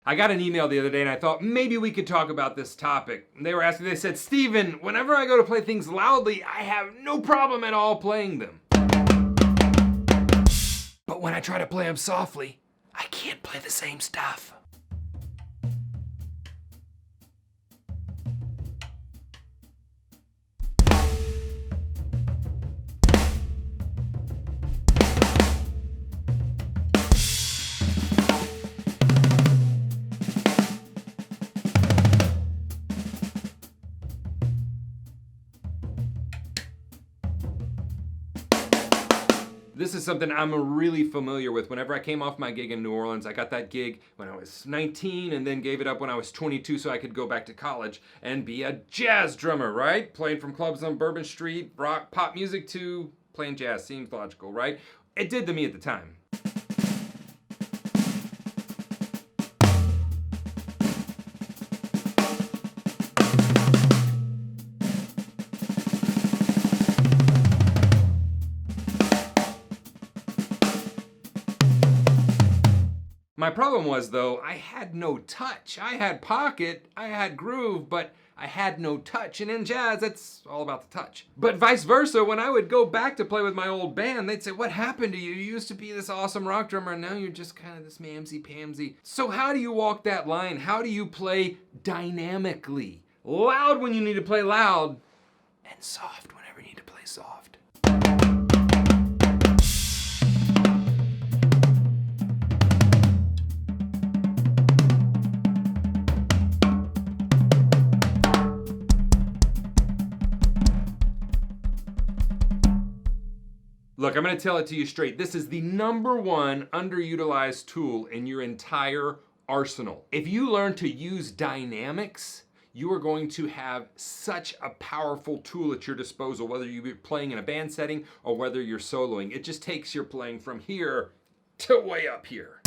I got an email the other day and I thought maybe we could talk about this topic. They were asking, they said, Steven, whenever I go to play things loudly, I have no problem at all playing them. But when I try to play them softly, I can't play the same stuff. This is something I'm really familiar with. Whenever I came off my gig in New Orleans, I got that gig when I was 19 and then gave it up when I was 22 so I could go back to college and be a jazz drummer, right? Playing from clubs on Bourbon Street, rock, pop music to playing jazz. Seems logical, right? It did to me at the time. My problem was, though, I had no touch. I had pocket, I had groove, but I had no touch. And in jazz, it's all about the touch. But vice versa, when I would go back to play with my old band, they'd say, what happened to you? You used to be this awesome rock drummer, and now you're just kind of this mamsy-pamsy. So how do you walk that line? How do you play dynamically? Loud when you need to play loud, and soft whenever you need to play soft. Look, I'm gonna tell it to you straight. This is the #1 underutilized tool in your entire arsenal. If you learn to use dynamics, you are going to have such a powerful tool at your disposal, whether you're playing in a band setting or whether you're soloing. It just takes your playing from here to way up here.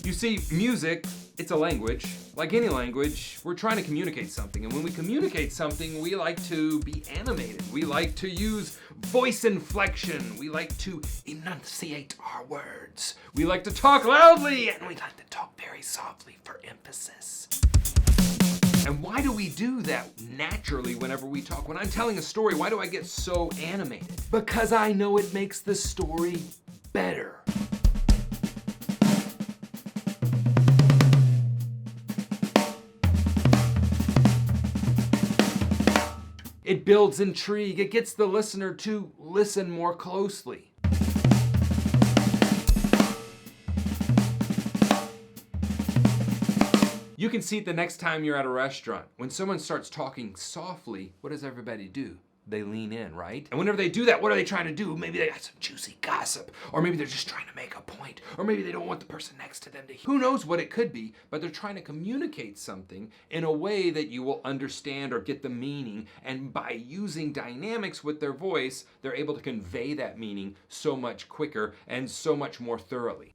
You see, music, it's a language. Like any language, we're trying to communicate something. And when we communicate something, we like to be animated. We like to use voice inflection. We like to enunciate our words. We like to talk loudly, and we like to talk very softly for emphasis. And why do we do that naturally whenever we talk? When I'm telling a story, why do I get so animated? Because I know it makes the story better. It builds intrigue. It gets the listener to listen more closely. You can see it the next time you're at a restaurant. When someone starts talking softly, what does everybody do? They lean in, right? And whenever they do that, what are they trying to do? Maybe they got some juicy gossip, or maybe they're just trying to make a point, or maybe they don't want the person next to them to hear. Who knows what it could be, but they're trying to communicate something in a way that you will understand or get the meaning, and by using dynamics with their voice, they're able to convey that meaning so much quicker and so much more thoroughly.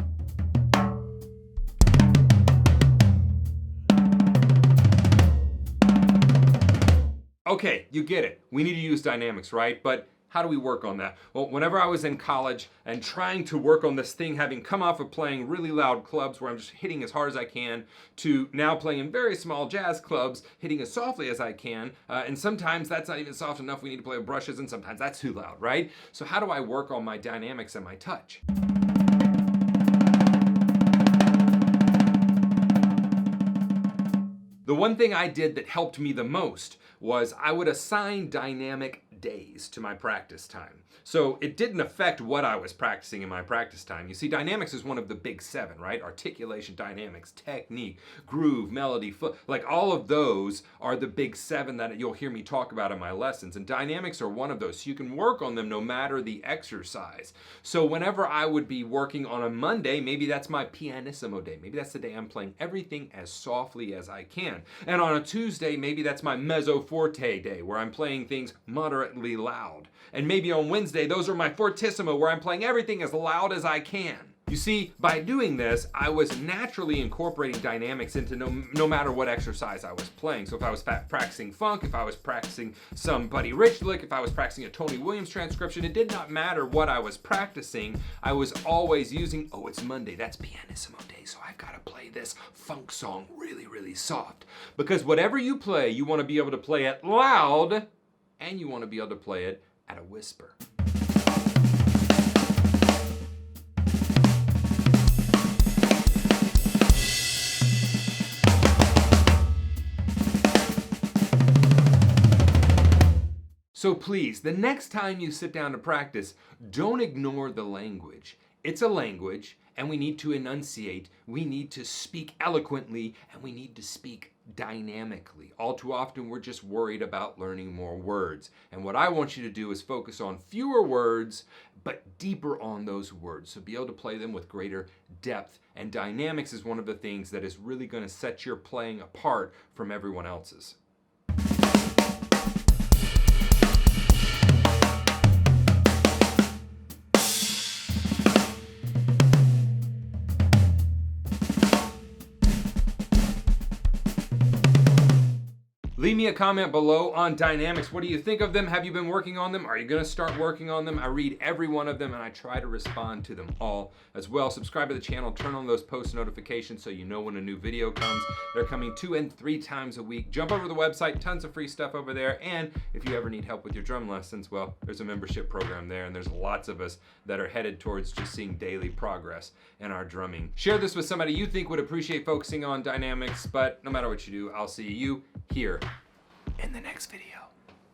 Okay, you get it. We need to use dynamics, right? But how do we work on that? Well, whenever I was in college and trying to work on this thing, having come off of playing really loud clubs where I'm just hitting as hard as I can, to now playing in very small jazz clubs, hitting as softly as I can, and sometimes that's not even soft enough, we need to play with brushes, and sometimes that's too loud, right? So how do I work on my dynamics and my touch? The one thing I did that helped me the most was I would assign dynamic days to my practice time. So it didn't affect what I was practicing in my practice time. You see, dynamics is one of the big 7, right? Articulation, dynamics, technique, groove, melody, foot, like all of those are the big 7 that you'll hear me talk about in my lessons. And dynamics are one of those. So you can work on them no matter the exercise. So whenever I would be working on a Monday, maybe that's my pianissimo day. Maybe that's the day I'm playing everything as softly as I can. And on a Tuesday, maybe that's my mezzo forte day where I'm playing things moderately loud. And maybe on Wednesday, those are my fortissimo where I'm playing everything as loud as I can. You see, by doing this, I was naturally incorporating dynamics into no matter what exercise I was playing. So if I was practicing funk, if I was practicing some Buddy Rich lick, if I was practicing a Tony Williams transcription, it did not matter what I was practicing. I was always using, oh, it's Monday, that's pianissimo day, so I've got to play this funk song really, really soft. Because whatever you play, you want to be able to play it loud, and you want to be able to play it at a whisper. So please, the next time you sit down to practice, don't ignore the language. It's a language, and we need to enunciate, we need to speak eloquently, and we need to speak dynamically. All too often, we're just worried about learning more words. And what I want you to do is focus on fewer words, but deeper on those words. So be able to play them with greater depth. And dynamics is one of the things that is really going to set your playing apart from everyone else's. Leave me a comment below on dynamics. What do you think of them? Have you been working on them? Are you going to start working on them? I read every one of them and I try to respond to them all as well. Subscribe to the channel, turn on those post notifications so you know when a new video comes. They're coming 2 and 3 times a week. Jump over to the website, tons of free stuff over there. And if you ever need help with your drum lessons, well, there's a membership program there, and there's lots of us that are headed towards just seeing daily progress in our drumming. Share this with somebody you think would appreciate focusing on dynamics, but no matter what you do, I'll see you here in the next video.